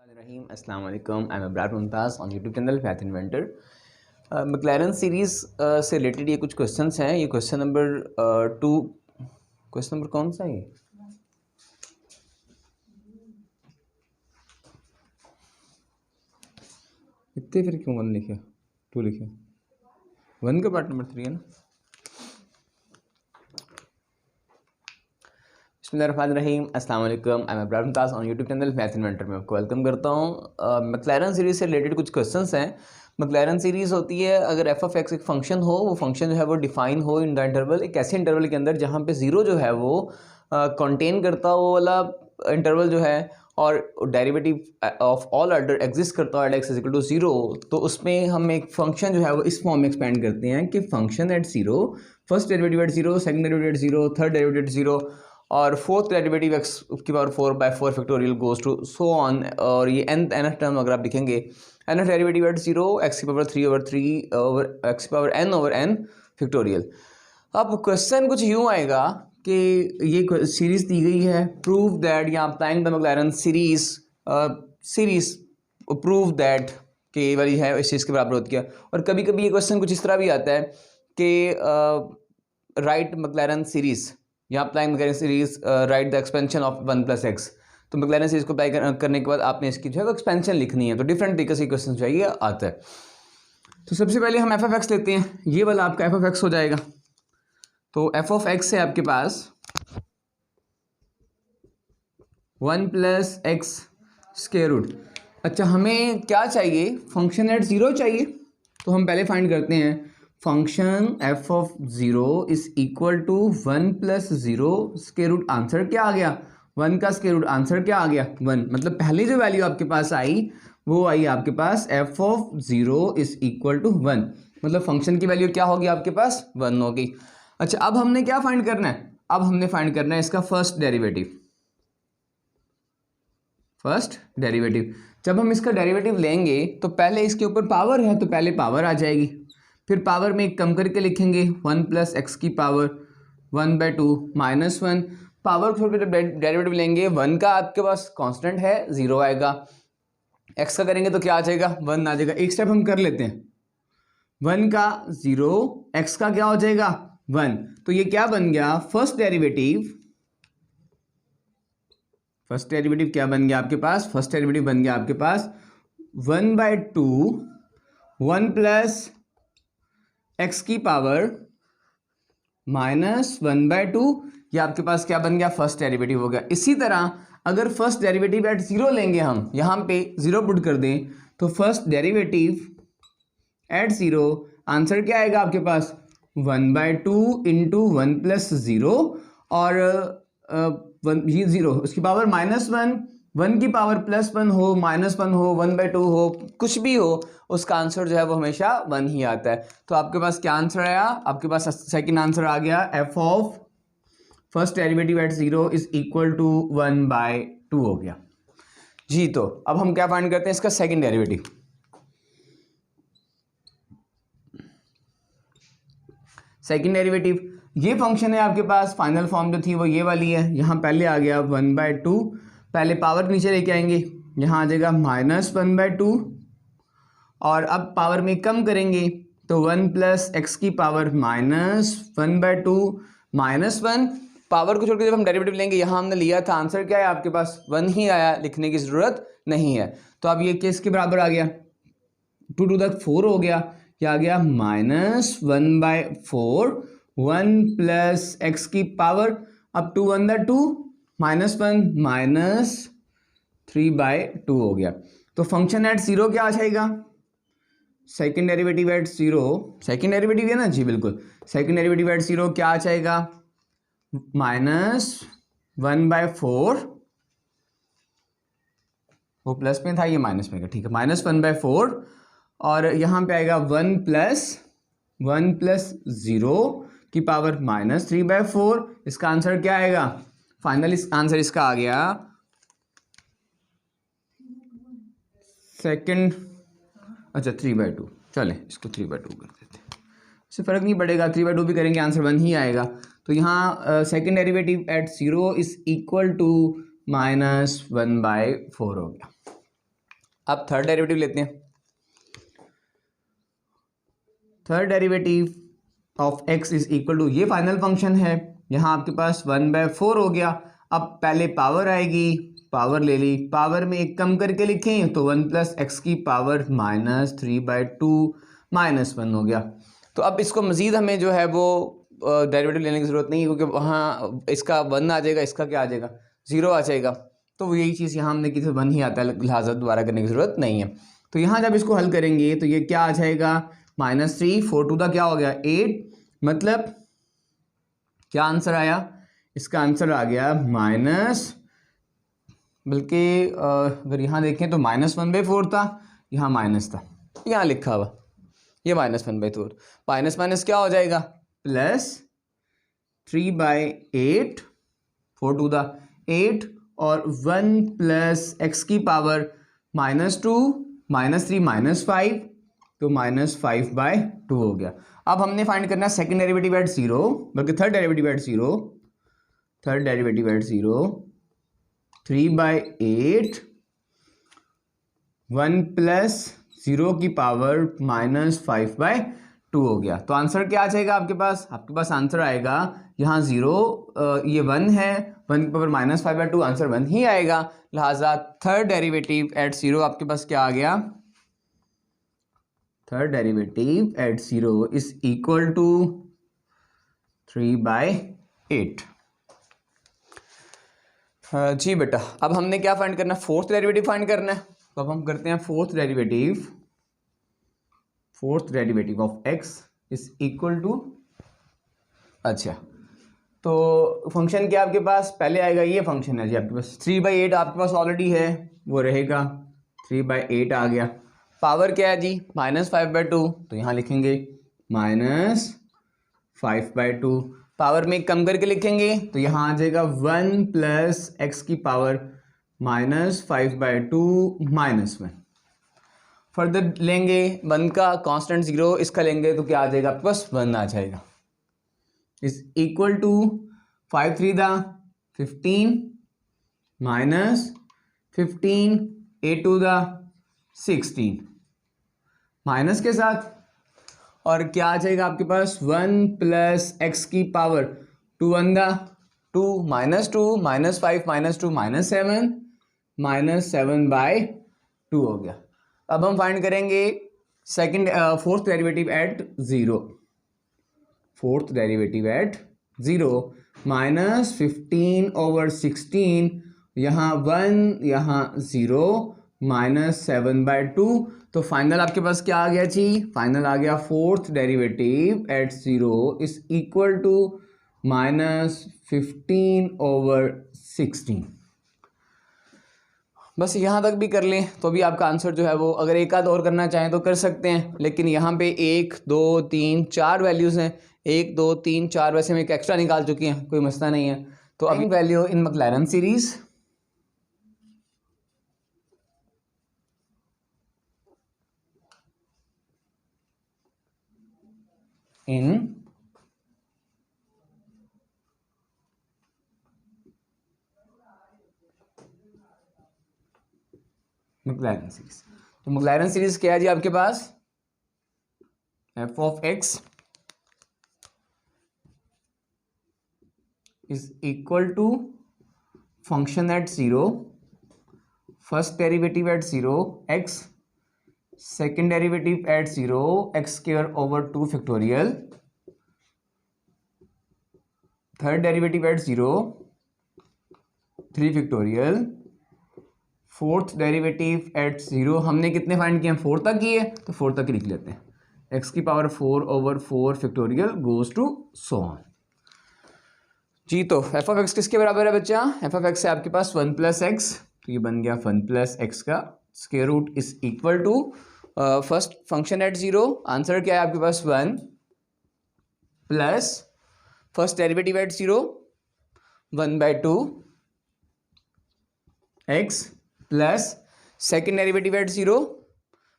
रहीम अस्सलाम वालेकुम। I am Ibrar Mumtaz on YouTube channel math inventor. McLaren series से रिलेटेड ये कुछ क्वेश्चंस हैं। ये क्वेश्चन नंबर 2, क्वेश्चन नंबर कौन सा है? इतने फिर क्यों 1 लिखे 2 लिखे? 1 का पार्ट नंबर 3 है ना। बिस्मिल्लाहिर्रहमानिर्रहीम अस्सलाम वालेकुम। I am Ibrar Mumtaz on YouTube channel math inventor में आपको वेलकम करता हूँ। मैक्लैरन सीरीज़ से रिलेटेड कुछ क्वेश्चंस हैं। मैक्लैरन सीरीज़ होती है अगर एफ ऑफ एक्स एक फंक्शन हो, वो फंक्शन जो है वो डिफाइन हो इन द इंटरवल, एक ऐसे इंटरवल के अंदर जहाँ पे ज़ीरो जो है वो कंटेन करता हो, वो वाला इंटरवल जो है, और derivative of all order exist करता है एक्स इज इक्वल टू 0, तो उसमें हम एक फंक्शन जो है वो इस फॉर्म में एक्सपेंड करते हैं कि function at 0, first derivative at 0, second derivative at 0, third derivative at 0 और फोर्थ डेरिवेटिव एक्स की power 4/4 factorial goes to so on. और ये nth टर्म अगर आप लिखेंगे, nth डेरिवेटिव एट 0, एक्स की पावर 3/3 ओवर एक्स की power n over n factorial. अब क्वेश्चन कुछ यूँ आएगा कि ये सीरीज दी गई है, प्रूव दैट, या applying the McLaren series prove that कि ये वाली है इस चीज़ के बराबर होती है। और कभी कभी ये क्वेश्चन कुछ इस तरह भी आता है कि राइट मैक्लैरन सीरीज या applying McLaren series right the expansion of 1 + x। तो मैक्लैरन सीरीज को अप्लाई करने के बाद आपने इसकी जो है वो एक्सपेंशन लिखनी है। तो डिफरेंट तरीके से क्वेश्चन जो है ये आता है। तो सबसे पहले हम एफ ऑफ एक्स लेते हैं। ये वाला आपका एफ ऑफ एक्स हो जाएगा। तो एफ ऑफ एक्स है आपके पास 1 + x स्क्वायर रूट। अच्छा, हमें क्या चाहिए? फंक्शन एट 0 चाहिए। तो हम पहले फाइंड करते हैं function F of 0 is equal to 1 + 0 square root. Answer क्या आ गया? 1 का स्क्वायर रूट। आंसर क्या आ गया? 1। मतलब पहले जो वैल्यू आपके पास आई वो आई आपके पास F of 0 is equal to 1। मतलब फंक्शन की वैल्यू क्या होगी आपके पास? 1 होगी। अच्छा, अब हमने क्या फाइंड करना है? अब हमने फाइंड करना है इसका फर्स्ट डेरिवेटिव। फर्स्ट डेरिवेटिव, जब हम इसका डेरिवेटिव लेंगे तो पहले इसके ऊपर पावर है तो पहले पावर आ जाएगी, फिर पावर में एक कम करके लिखेंगे 1 + x की पावर 1/2 -1। पावर को जब डेरिवेटिव लेंगे 1 का आपके पास कांस्टेंट है 0 आएगा, x का करेंगे तो क्या आ जाएगा? 1 आ जाएगा। एक स्टेप हम कर लेते हैं, 1 का 0, x का क्या हो जाएगा? 1। तो ये क्या बन गया? फर्स्ट डेरिवेटिव क्या बन गया आपके पास? फर्स्ट डेरिवेटिव बन गया आपके पास 1/2 1 + x की पावर -1/2। ये आपके पास क्या बन गया? फर्स्ट डेरिवेटिव हो गया। इसी तरह अगर फर्स्ट डेरिवेटिव एट 0 लेंगे, हम यहाँ पे 0 पुट कर दें, तो फर्स्ट डेरिवेटिव एट 0 आंसर क्या आएगा आपके पास? 1/2 × 1 + 0 और 0 उसकी पावर -1, 1 की पावर +1 हो, -1 हो, 1/2 हो, कुछ भी हो, उसका आंसर जो है वो हमेशा 1 ही आता है। तो आपके पास क्या आंसर आया? आपके पास सेकंड आंसर आ गया, F of first derivative at 0 is equal to 1/2 हो गया जी। तो अब हम क्या फाइंड करते हैं? इसका सेकंड डेरिवेटिव। सेकंड डेरिवेटिव, ये फंक्शन है आपके पास, फाइनल फॉर्म जो थी वो ये वाली है। यहाँ पहले आ गया 1/2, पहले पावर नीचे लेके आएंगे, यहाँ आ जाएगा -1/2, और अब पावर में कम करेंगे तो 1 + x की पावर -1/2 -1। पावर को छोड़ के जब हम डेरिवेटिव लेंगे, यहाँ हमने लिया था, आंसर क्या है आपके पास? 1 ही आया, लिखने की ज़रूरत नहीं है। तो अब ये किस के बराबर आ गया? 2 to the 4 हो गया। क्या आ गया? -1/4 1 + x की पावर, अब 2 1 = 2, -1 -3/2 हो गया। तो फंक्शन एट 0 क्या आ जाएगा? Second derivative at 0, second derivative है ना जी, बिल्कुल। सेकेंड डेरिवेटिव एट 0 क्या आ जाएगा? -1/4, वो प्लस में था, ये माइनस में, ठीक है, -1/4, और यहाँ पे आएगा 1 + 0 की पावर -3/4। इसका आंसर क्या आएगा? फाइनली आंसर इसका आ गया सेकंड, अच्छा 3/2। चलें इसको 3/2 कर देते हैं, इससे फ़र्क नहीं पड़ेगा, 3/2 भी करेंगे आंसर 1 ही आएगा। तो यहाँ second derivative at 0 is equal to -1/4 हो गया। अब थर्ड डेरिवेटिव लेते हैं। Third derivative of x is equal to, ये फाइनल फंक्शन है, यहाँ आपके पास 1/4 हो गया। अब पहले पावर आएगी, पावर ले ली, पावर में एक कम करके लिखें तो 1 + x की पावर -3/2 -1 हो गया। तो अब इसको मज़ीद हमें जो है वो डेरिवेटिव लेने की ज़रूरत नहीं है, क्योंकि वहाँ इसका 1 आ जाएगा, इसका क्या आ जाएगा, 0 आ जाएगा। तो यही चीज़ यहाँ हमने किसी 1 ही आता है, लिहाजा दोबारा करने की ज़रूरत नहीं है। तो यहाँ जब इसको हल करेंगे तो ये क्या आ जाएगा, -3, 4 टू द क्या हो गया 8, मतलब क्या आंसर आया, इसका आंसर आ गया बल्कि अगर यहाँ देखें तो -1/4 था, यहाँ माइनस था, यहाँ लिखा हुआ ये -1/4, माइनस माइनस क्या हो जाएगा +3/8, 4 टू द 8 और 1 + x की पावर -2 -3 -5, तो -5/2 हो गया। अब हमने फाइंड करना है सेकंड डेरिवेटिव एट 0, बल्कि थर्ड डेरिवेटिव एट 0, 3/8 1 + 0 की पावर -5/2 हो गया। तो आंसर क्या आ जाएगा आपके पास आंसर आएगा यहाँ 0, ये 1 है, 1 की पावर -5/2, आंसर 1 ही आएगा। लिहाजा थर्ड डेरिवेटिव एट 0 आपके पास क्या आ गया, third derivative at 0 is equal to 3/8। जी बेटा, अब हमने क्या फाइंड करना है, फोर्थ डेरिवेटिव फाइंड करना है। तो अब हम करते हैं fourth derivative of x is equal to, अच्छा तो फंक्शन क्या आपके पास पहले आएगा, ये फंक्शन है जी आपके पास, 3/8 आपके पास ऑलरेडी है, वो रहेगा 3/8 आ गया। पावर क्या है जी -5/2, तो यहाँ लिखेंगे -5/2, पावर में कम करके लिखेंगे तो यहाँ आ जाएगा 1 + x की पावर -5/2 -1। फर्दर लेंगे 1 का कांस्टेंट 0, इसका लेंगे तो क्या आ जाएगा आपके पास 1 आ जाएगा, इज इक्वल टू 5 3 दा 15 -15 8 2 दा 16 माइनस के साथ, और क्या आ जाएगा आपके पास 1 + x की पावर 2 1 दा 2 -2 -5 -2 -7 -7/2 हो गया। अब हम फाइंड करेंगे fourth derivative at 0, fourth derivative at 0 -15/16, यहाँ 1 यहाँ 0 -7/2, तो फाइनल आपके पास क्या आ गया जी, फाइनल आ गया fourth derivative at 0 is equal to -15/16। बस यहाँ तक भी कर लें तो भी आपका आंसर जो है वो, अगर एक आध और करना चाहें तो कर सकते हैं, लेकिन यहाँ पे 1 2 3 4 वैल्यूज़ हैं, 1 2 3 4, वैसे हम एक एक्स्ट्रा निकाल चुके हैं, कोई मसला नहीं है। तो अभी value in Maclaurin series Maclaurin series, तो मैक्लैरन सीरीज क्या है जी आपके पास, f of x is equal to function at 0, first derivative at 0 x, second derivative at 0 x square over 2 factorial, third derivative at 0 3 factorial, fourth derivative at 0 हमने कितने find किए हैं, 4 तक किए, तो 4 तक लिख लेते हैं, x की power 4/4 factorial goes to so on जी। तो f of x किसके बराबर है बच्चा, f of x है आपके पास 1 + x, तो ये बन गया 1 + x का square root is equal to first function at 0, answer क्या है आपके पास 1 plus first derivative at 0 1/2 x plus second derivative at 0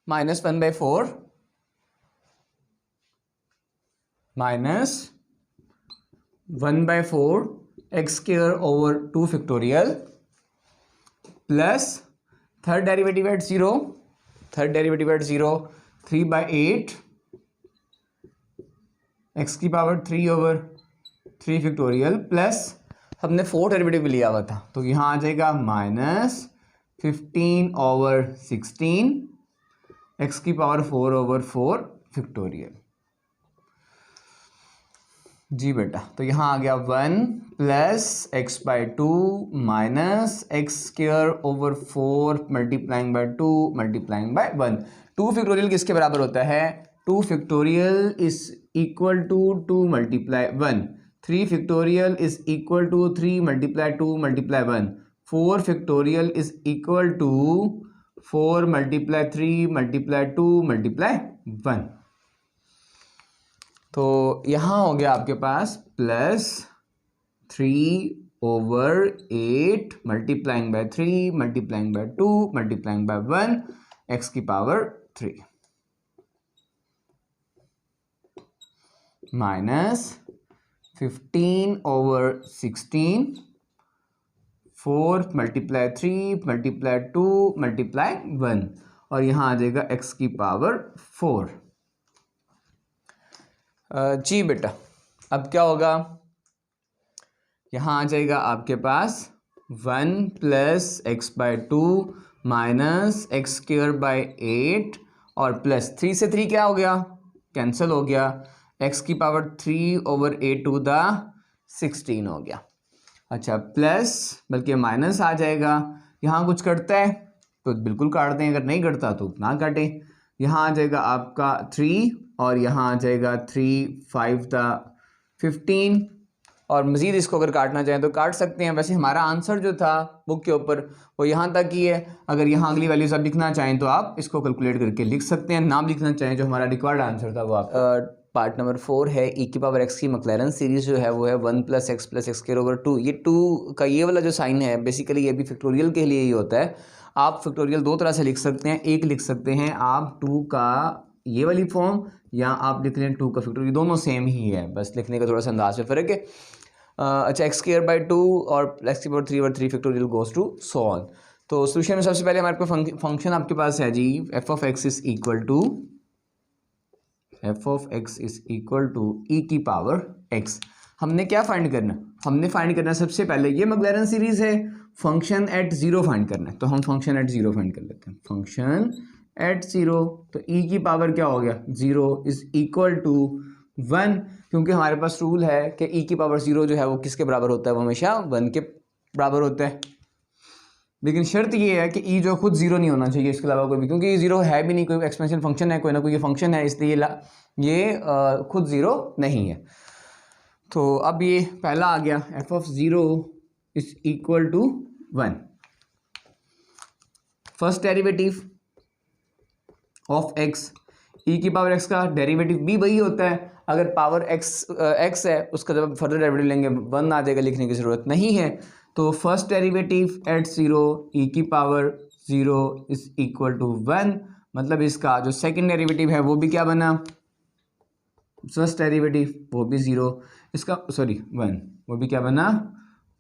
-1/4 minus 1/4 x square over 2 factorial plus third derivative at 0 third derivative at 0 3/8 X की power 3/3 factorial plus हमने fourth derivative भी लिया हुआ था, तो यहाँ आ जाएगा -15/16 एक्स की पावर 4/4 फैक्टोरियल। जी बेटा, तो यहाँ आ गया 1 + x/2 - x² 4 × 2 × 1। 2 फैक्टोरियल किसके बराबर होता है? 2 factorial is equal to 2 × 1। 3 factorial is equal to 3 × 2 × 1। 4 factorial is equal to 4 × 3 × 2 × 1। तो यहाँ हो गया आपके पास +3/8 × 3 × 2 × 1 x की पावर 3 -15/16 4 × 3 × 2 × 1 और यहाँ आ जाएगा x की पावर 4। जी बेटा, अब क्या होगा? यहाँ आ जाएगा आपके पास 1 + x/2 - x² 8 और प्लस 3 से 3 क्या हो गया? कैंसिल हो गया। x की पावर 3/8 हो गया। अच्छा, प्लस बल्कि माइनस आ जाएगा। यहाँ कुछ कटता है तो बिल्कुल काट दें, अगर नहीं कटता तो ना काटें। यहाँ आ जाएगा आपका 3 और यहाँ आ जाएगा 3 5 15 और मज़ीद इसको अगर काटना चाहें तो काट सकते हैं। वैसे हमारा आंसर जो था बुक के ऊपर वो यहाँ तक ही है। अगर यहाँ अगली वैल्यूज आप लिखना चाहें तो आप इसको कैलकुलेट करके लिख सकते हैं। नाम लिखना चाहें जो हमारा रिक्वायर्ड आंसर था वो आप। पार्ट नंबर 4 है e की पावर x की मैक्लैरन सीरीज जो है वो है 1 + x + x²/2। ये 2 का ये वाला जो साइन है बेसिकली ये भी फैक्टोरियल के लिए ही होता है। आप फैक्टोरियल दो तरह से लिख सकते हैं। एक लिख सकते हैं आप 2 का ये वाली फॉर्म, या आप लिख लें 2 का फैक्टोरियल, दोनों सेम ही है, बस लिखने का थोड़ा सा अंदाज में फ़र्क है। अच्छा, x² और x की power 3/3 factorial goes to so on. तो सोल्यूशन में सबसे पहले हमारे पास फंक्शन आपके पास है जी f(x) is equal to e की पावर x। हमने क्या फाइंड करना? हमने फाइंड करना सबसे पहले ये मैक्लैरन सीरीज है, फंक्शन एट 0 फाइंड करना है। तो हम फंक्शन एट 0 फाइंड कर लेते हैं। फंक्शन एट 0, तो e की पावर क्या हो गया? 0 इज इक्वल टू 1, क्योंकि हमारे पास रूल है कि e की पावर 0 जो है वो किसके बराबर होता है? वो हमेशा 1 के बराबर होता है। लेकिन शर्त ये है कि e जो खुद 0 नहीं होना चाहिए इसके अलावा कोई भी, क्योंकि ये 0 है भी नहीं, कोई एक्सपेंशन फंक्शन है, कोई ना कोई ये फंक्शन है, इसलिए ये खुद 0 नहीं है। तो अब ये पहला आ गया f(0) is equal to 1। First derivative of x, e की पावर x का डेरिवेटिव भी वही होता है। अगर पावर x है उसका जब फर्दर डेरिवेटिव लेंगे 1 आ जाएगा, लिखने की ज़रूरत नहीं है। तो फर्स्ट डेरिवेटिव एट 0 e की पावर 0 इज इक्वल टू 1, मतलब इसका जो सेकंड डेरिवेटिव है वो भी क्या बना? फर्स्ट डेरिवेटिव वो भी 0, इसका 1, वो भी क्या बना?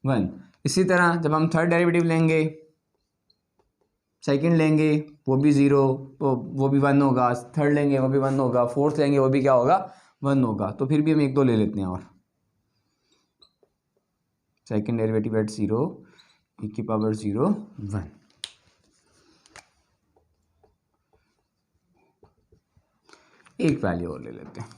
1। इसी तरह जब हम थर्ड डेरिवेटिव लेंगे, सेकंड लेंगे वो भी 0, तो वो भी 1 होगा। थर्ड लेंगे वो भी 1 होगा। फोर्थ लेंगे वो भी क्या होगा? 1 होगा। तो फिर भी हम 1-2 ले लेते हैं। और सेकंड डेरिवेटिव एट 0 e की पावर 0 1। एक वैल्यू और ले लेते हैं।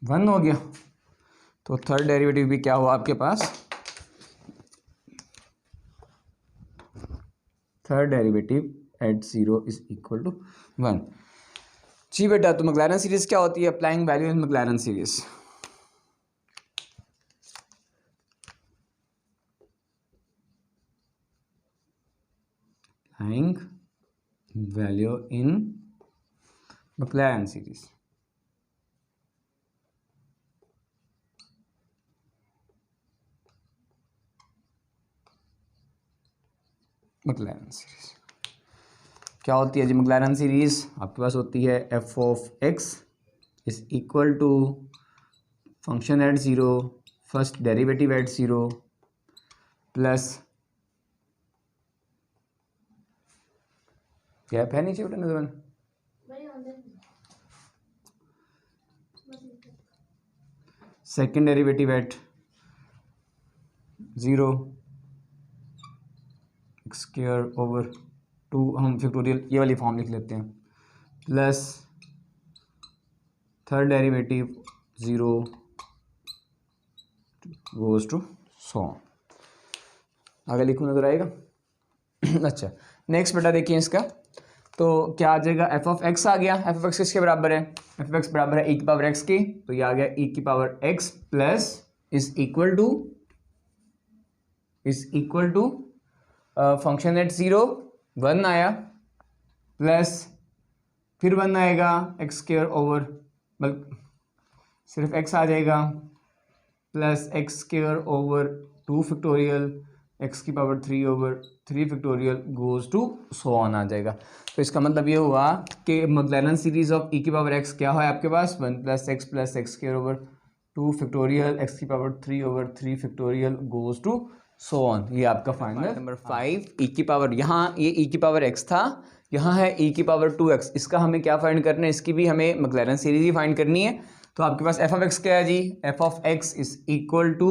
वन हो गया। तो थर्ड डेरिवेटिव भी क्या हुआ आपके पास? Third derivative at 0 is equal to 1। जी बेटा, तो मैक्लैरन सीरीज क्या होती है? Applying value in Maclaurin series. Applying value in Maclaurin series. Maclaurin series क्या होती है जी? मैक्लैरन सीरीज आपके पास होती है f(x) is equal to function at zero first derivative at zero plus gap है नीचे बेटा नजर second derivative at zero x square over two, हम फैक्टोरियल ये वाली फॉर्म लिख लेते हैं, plus third derivative zero goes to so. आगे लिखूँ नजर आएगा। अच्छा नेक्स्ट बेटा देखिए इसका, तो क्या आ जाएगा, एफ ऑफ एक्स आ गया। एफ ऑफ एक्स किसके बराबर है, एफ ऑफ एक्स बराबर है ई की पावर एक्स की, तो ये आ गया ई की power x plus is equal to function at zero one आया प्लस फिर वन आएगा एक्स स्क्वायर ओवर, बल्कि सिर्फ एक्स आ जाएगा, plus x square over two factorial x की power three over three factorial goes to so on आ जाएगा। तो इसका मतलब ये हुआ कि मैक्लैरेन सीरीज ऑफ ई की पावर एक्स क्या है आपके पास, one plus x square over two factorial x की power three over three factorial goes to so on. ये आपका फाइनल नंबर 5 ई की पावर, यहाँ ये ई की पावर एक्स था, यहाँ है ई की पावर 2x। इसका हमें क्या फाइंड करना है, इसकी भी हमें मैक्लैरेन सीरीज ही फाइंड करनी है। तो आपके पास एफ ऑफ एक्स क्या है जी, f of x is equal to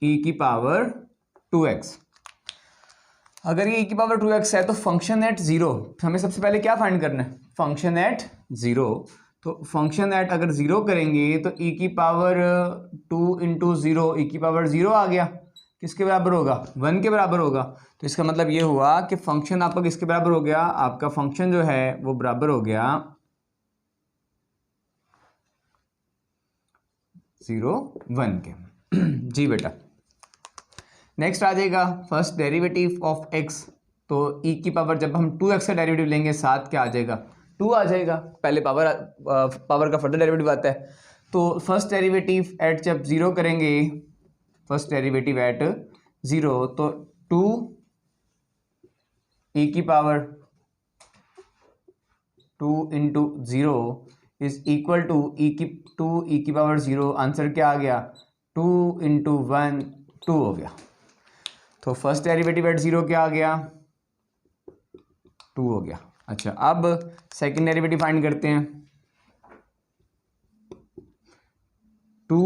e की पावर 2x। अगर ये ई की पावर 2x है तो फंक्शन एट ज़ीरो, हमें सबसे पहले क्या फाइंड करना है, फंक्शन एट ज़ीरो। तो फंक्शन एट अगर ज़ीरो करेंगे तो ई की पावर 2 इंटू ज़ीरो, ई की पावर ज़ीरो आ गया, किसके बराबर होगा, 1 के बराबर होगा। तो इसका मतलब ये हुआ कि फंक्शन आपका किसके बराबर हो गया, आपका फंक्शन जो है वो बराबर हो गया 0 1 के। जी बेटा नेक्स्ट आ जाएगा फर्स्ट डेरिवेटिव ऑफ एक्स, तो ई की पावर जब हम 2x का डेरिवेटिव लेंगे साथ क्या आ जाएगा, 2 आ जाएगा, पहले पावर का फर्दर डेरिवेटिव आता है। तो फर्स्ट डेरिवेटिव एट जब ज़ीरो करेंगे, फर्स्ट डेरिवेटिव एट ज़ीरो, तो 2 ई की power 2 into zero is equal to two e की पावर ज़ीरो, आंसर क्या आ गया 2 इंटू 1 2 हो गया। तो फर्स्ट डेरिवेटिव एट ज़ीरो क्या आ गया 2 हो गया। अच्छा अब सेकेंड डेरिवेटिव फाइंड करते हैं। 2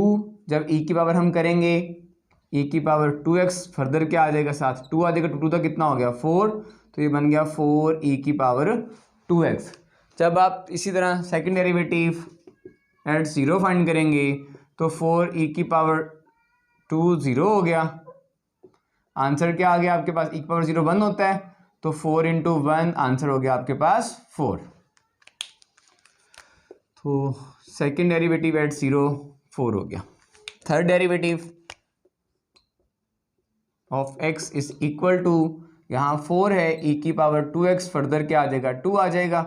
जब ई की पावर हम करेंगे, ई की पावर 2x फर्दर क्या आ जाएगा साथ 2 आ जाएगा, 2 तक कितना हो गया 4, तो ये बन गया 4 ई की पावर 2x। जब आप इसी तरह second derivative at zero find करेंगे तो 4 ई की पावर 2 0 हो गया, आंसर क्या आ गया आपके पास, ई की पावर 0 1 होता है, तो 4 इंटू 1 आंसर हो गया आपके पास 4। तो सेकेंड डेरिवेटिव एट ज़ीरो 4 हो गया। Third derivative of x is equal to, यहाँ 4 है, ई की पावर 2x फर्दर क्या आ जाएगा 2 आ जाएगा,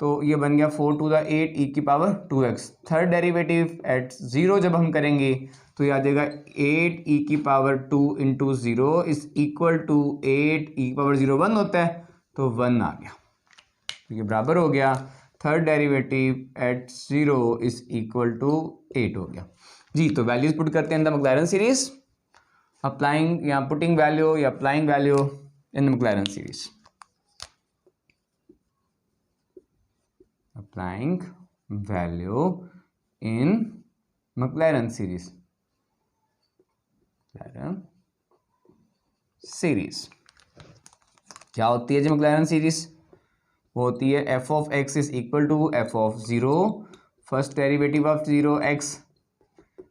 तो ये बन गया 4 टू द 8 ई की power 2x। Third derivative at zero जब हम करेंगे तो ये आ जाएगा 8 ई की power 2 into zero is equal to 8 e की पावर 0 1 होता है, तो 1 आ गया, तो ये बराबर हो गया third derivative at zero is equal to 8 हो गया जी। तो वैल्यूज पुट करते हैं द मैक्लैरेन सीरीज, अप्लाइंग या पुटिंग वैल्यू या applying value in Maclaurin series, applying value in Maclaurin series, Maclaurin series क्या होती है जी मैक्लैरेन सीरीज, वो होती है f of x is equal to f of zero first derivative of zero x,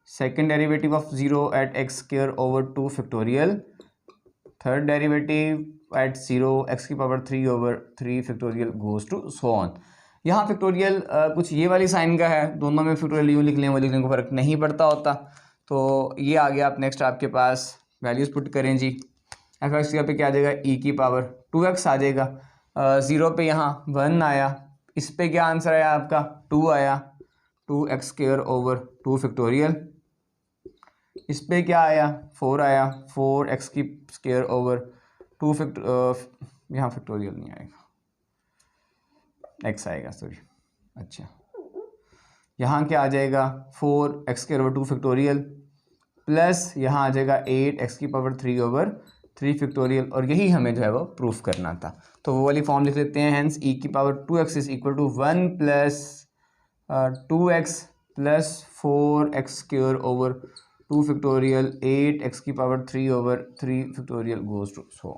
second derivative of zero at x square over 2 factorial, third derivative at zero x की power 3 over 3 factorial goes to so on. यहाँ factorial कुछ ये वाली sign का है, दोनों में factorial यूँ लिख लें वो लिख लें को फ़र्क नहीं पड़ता होता। तो ये आ गया, आप नेक्स्ट आपके पास वैल्यूज़ पुट करें जी, एफ एक्स पे क्या आ जाएगा ई की पावर 2x आ जाएगा, ज़ीरो पे यहाँ 1 आया, इस पे क्या आंसर आया आपका 2 आया, 2x स्क्वायर ओवर 2 फैक्टोरियल, इस पे क्या आया 4 आया, 4x की स्क्वायर ओवर 2 यहाँ फैक्टोरियल नहीं आएगा, x आएगा सॉरी। अच्छा यहाँ क्या आ जाएगा 4x² 2 फैक्टोरियल प्लस यहाँ आ जाएगा 8x³ 3 फैक्टोरियल, और यही हमें जो है वो प्रूफ करना था। तो वो वाली फॉर्म लिख लेते हैं। Hence e⁻²x is equal to 1 plus 2x plus 4x² 2 factorial 8x³ 3 factorial goes to so.